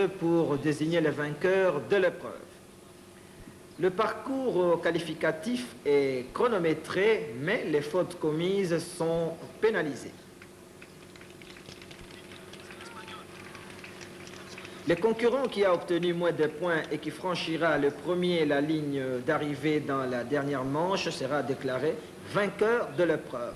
2 pour désigner les vainqueurs de l'épreuve. Le parcours qualificatif est chronométré, mais les fautes commises sont pénalisées. Le concurrent qui a obtenu moins de points et qui franchira le premier la ligne d'arrivée dans la dernière manche sera déclaré vainqueur de l'épreuve.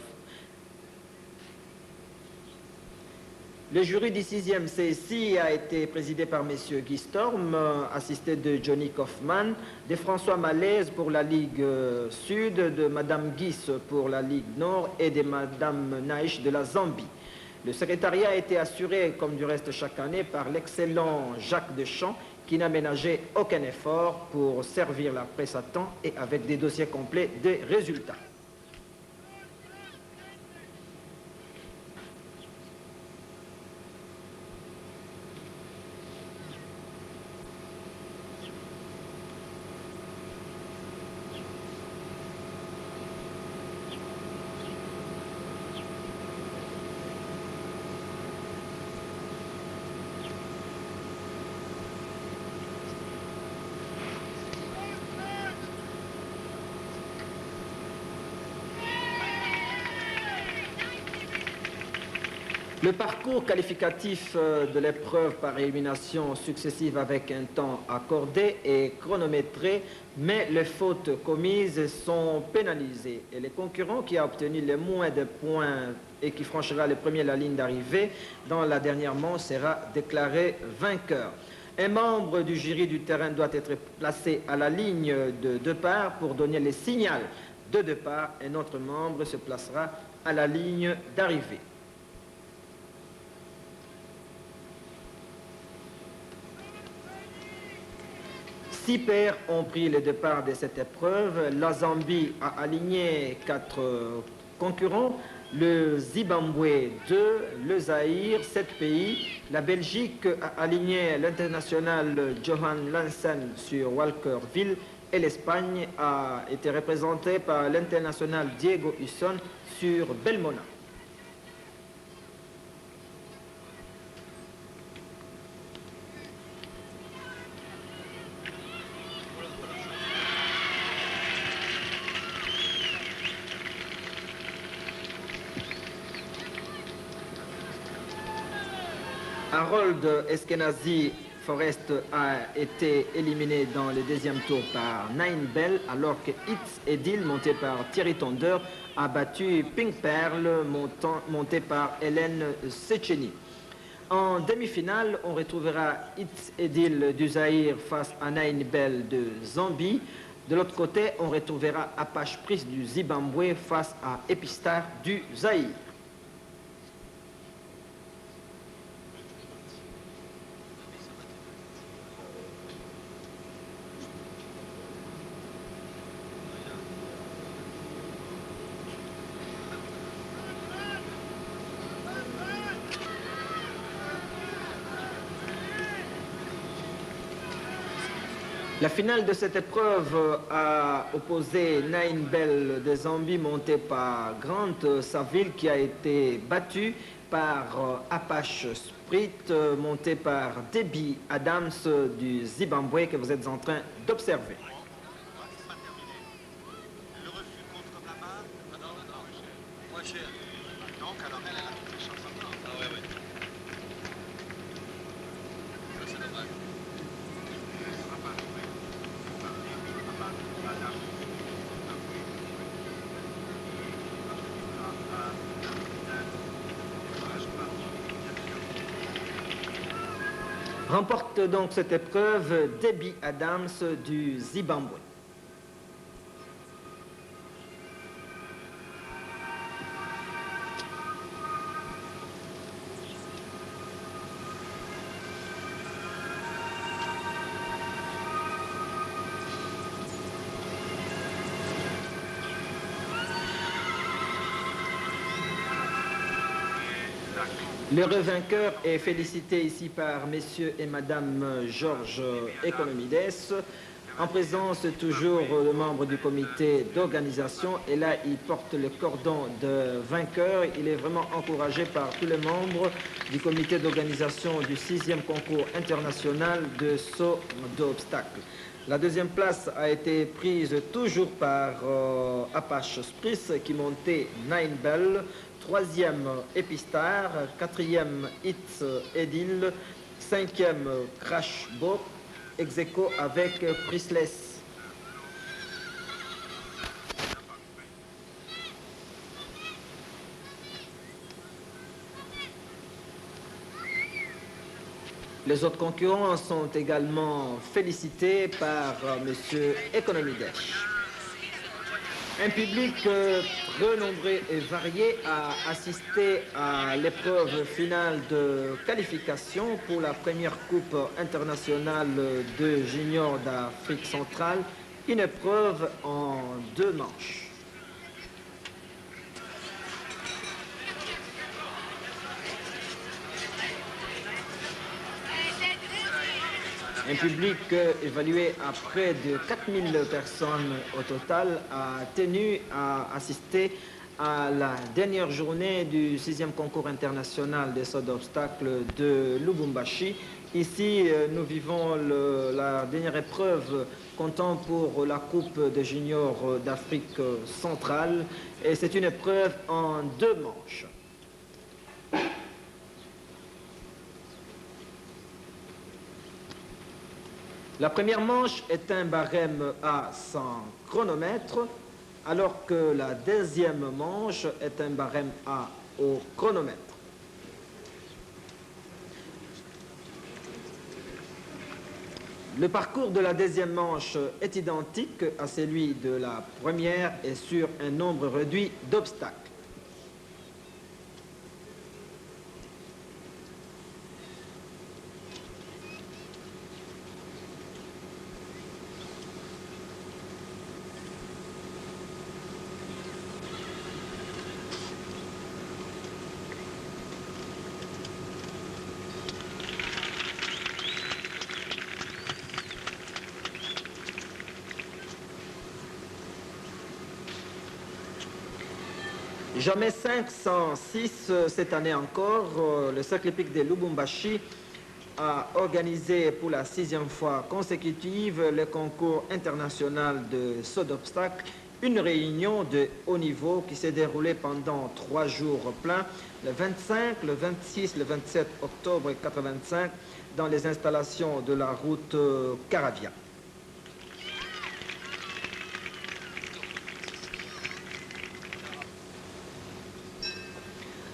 Le jury du 6e CSI a été présidé par M. Guy Storm, assisté de Johnny Kaufman, de François Malaise pour la Ligue Sud, de Mme Guis pour la Ligue Nord et de Mme Naïch de la Zambie. Le secrétariat a été assuré, comme du reste chaque année, par l'excellent Jacques Deschamps, qui n'a ménagé aucun effort pour servir la presse à temps et avec des dossiers complets des résultats. Le parcours qualificatif de l'épreuve par élimination successive avec un temps accordé est chronométré, mais les fautes commises sont pénalisées. Et le concurrent qui a obtenu le moins de points et qui franchira le premier la ligne d'arrivée dans la dernière manche sera déclaré vainqueur. Un membre du jury du terrain doit être placé à la ligne de départ pour donner le signal de départ. Un autre membre se placera à la ligne d'arrivée. 6 paires ont pris le départ de cette épreuve. La Zambie a aligné 4 concurrents, le Zimbabwe 2, le Zaïre 7 pays, la Belgique a aligné l'international Johan Lansen sur Walkerville et l'Espagne a été représentée par l'international Diego Husson sur Belmona. Harold Eskenazi Forrest a été éliminé dans le deuxième tour par Nine Bell, alors que It's Edil, monté par Thierry Tonder, a battu Pink Pearl, monté par Hélène Seceni. En demi-finale, on retrouvera It's Edil du Zaïre face à Nine Bell de Zambie. De l'autre côté, on retrouvera Apache Prince du Zimbabwe face à Epistar du Zaïre. La finale de cette épreuve a opposé Nine Bell de Zambie monté par Grant Saville qui a été battu par Apache Sprint monté par Debbie Adams du Zimbabwe que vous êtes en train d'observer. Remporte donc cette épreuve Debbie Adams du Zimbabwe. Le vainqueur est félicité ici par messieurs et madame Georges Economides. En présence toujours de membres du comité d'organisation, et là il porte le cordon de vainqueur. Il est vraiment encouragé par tous les membres du comité d'organisation du 6e concours international de saut d'obstacles. La deuxième place a été prise toujours par Apache Spritz qui montait Nine Bell, troisième Epistar, quatrième It's Edil, cinquième Crash Boat, ex aequo avec Priceless. Les autres concurrents sont également félicités par M. Economy Dash. Un public très nombreux et varié a assisté à l'épreuve finale de qualification pour la première Coupe internationale de juniors d'Afrique centrale, une épreuve en 2 manches. Un public évalué à près de 4000 personnes au total a tenu à assister à la dernière journée du 6e concours international des sauts d'obstacles de Lubumbashi. Ici, nous vivons la dernière épreuve comptant pour la Coupe des juniors d'Afrique centrale et c'est une épreuve en 2 manches. La première manche est un barème à 100 chronomètres, alors que la deuxième manche est un barème à au chronomètre. Le parcours de la deuxième manche est identique à celui de la première et sur un nombre réduit d'obstacles. Jamais 506 cette année encore, le cercle hippique de Lubumbashi a organisé pour la 6e fois consécutive le concours international de saut d'obstacles, une réunion de haut niveau qui s'est déroulée pendant 3 jours pleins, le 25, le 26, le 27 octobre 85, dans les installations de la route Caravia.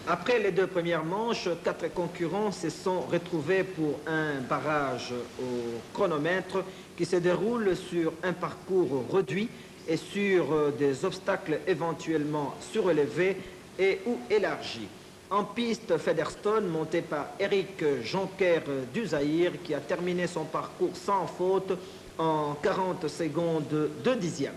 Après les 2 premières manches, 4 concurrents se sont retrouvés pour un barrage au chronomètre qui se déroule sur un parcours réduit et sur des obstacles éventuellement surélevés et ou élargis. En piste, Featherstone, monté par Eric Jonker du Zaïre, qui a terminé son parcours sans faute en 40 secondes de dixième.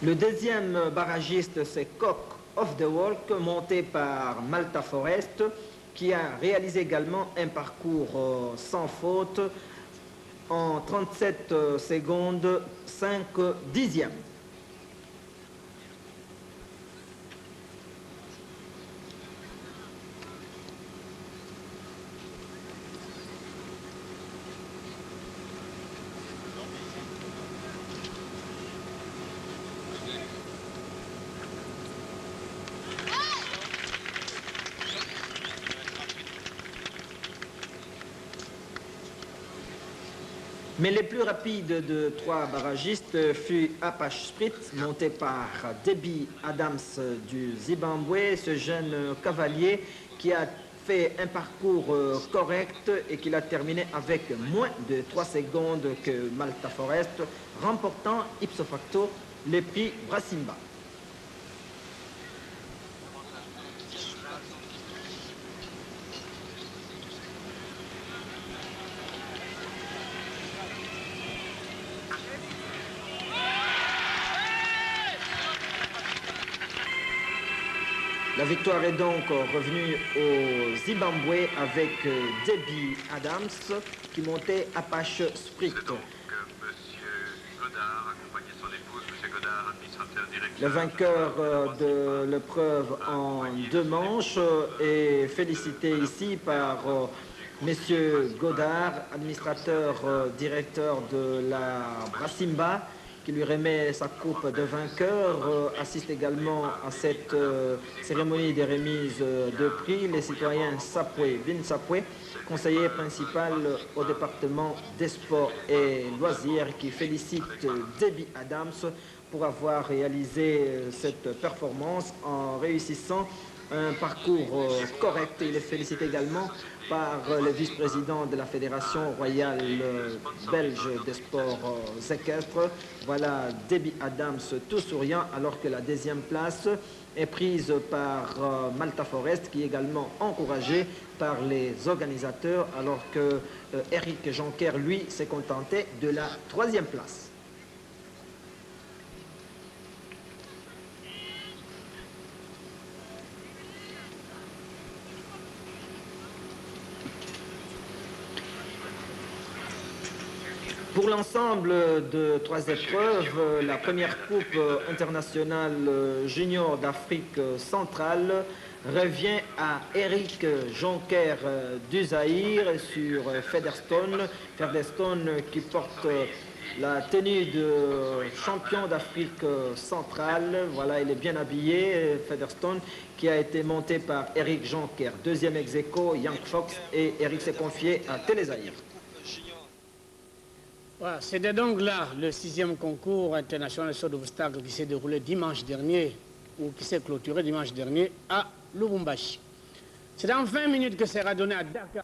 Le deuxième barragiste, c'est Cock of the Walk, monté par Malta Forest, qui a réalisé également un parcours sans faute en 37 secondes 5 dixièmes. Mais le plus rapide de 3 barragistes fut Apache Spritz, monté par Debbie Adams du Zimbabwe, ce jeune cavalier qui a fait un parcours correct et qu'il a terminé avec moins de 3 secondes que Malta Forest, remportant ipso facto les prix Brassimba. La victoire est donc revenue au Zimbabwe avec Debbie Adams qui montait Apache Sprint. Le vainqueur de l'épreuve en 2 manches est félicité ici par Monsieur Godard, administrateur directeur de la Brassimba, qui lui remet sa coupe de vainqueur, assiste également à cette cérémonie de remise de prix les citoyens Sapwe Bin Sapwe, conseiller principal au département des sports et loisirs, qui félicite Debbie Adams pour avoir réalisé cette performance en réussissant un parcours correct. Il est félicité également par le vice-président de la Fédération royale belge des sports équestres. Voilà Debbie Adams tout souriant, alors que la 2e place est prise par Malta Forest, qui est également encouragé par les organisateurs, alors que Eric Jonker, lui, s'est contenté de la 3e place. Pour l'ensemble de 3 épreuves, la première coupe internationale junior d'Afrique centrale revient à Eric Jonker du Zaïre sur Featherstone. Featherstone qui porte la tenue de champion d'Afrique centrale. Voilà, il est bien habillé, Featherstone, qui a été monté par Eric Jonker. 2e ex-aequo, Young Fox, et Eric s'est confié à Télézaïre. Voilà, c'était donc là le 6e concours international de saut d'obstacles qui s'est déroulé dimanche dernier, ou qui s'est clôturé dimanche dernier à Lubumbashi. C'est dans 20 minutes que sera donné à Dakar.